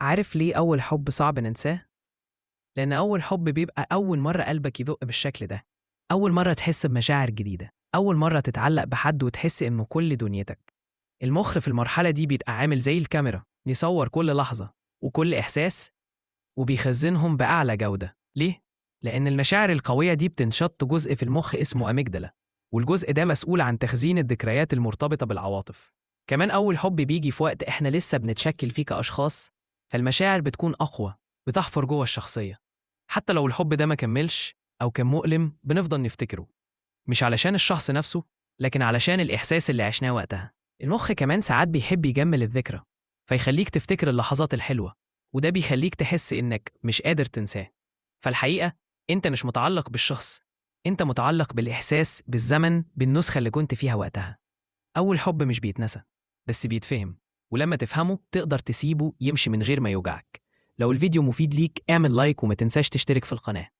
عارف ليه أول حب صعب ننساه؟ لأن أول حب بيبقى أول مرة قلبك يدق بالشكل ده، أول مرة تحس بمشاعر جديدة، أول مرة تتعلق بحد وتحس إنه كل دنيتك. المخ في المرحلة دي بيبقى عامل زي الكاميرا، يصور كل لحظة وكل إحساس وبيخزنهم بأعلى جودة. ليه؟ لأن المشاعر القوية دي بتنشط جزء في المخ اسمه أميجدلا، والجزء ده مسؤول عن تخزين الذكريات المرتبطة بالعواطف. كمان أول حب بيجي في وقت إحنا لسه بنتشكل فيه كأشخاص، فالمشاعر بتكون أقوى، بتحفر جوه الشخصية. حتى لو الحب ده ما كملش أو كان مؤلم بنفضل نفتكره، مش علشان الشخص نفسه، لكن علشان الإحساس اللي عشناه وقتها. المخ كمان ساعات بيحب يجمل الذكرى، فيخليك تفتكر اللحظات الحلوة، وده بيخليك تحس إنك مش قادر تنساه. فالحقيقة أنت مش متعلق بالشخص، أنت متعلق بالإحساس، بالزمن، بالنسخة اللي كنت فيها وقتها. أول حب مش بيتنسى، بس بيتفهم، ولما تفهمه تقدر تسيبه يمشي من غير ما يوجعك. لو الفيديو مفيد ليك اعمل لايك وما تنساش تشترك في القناة.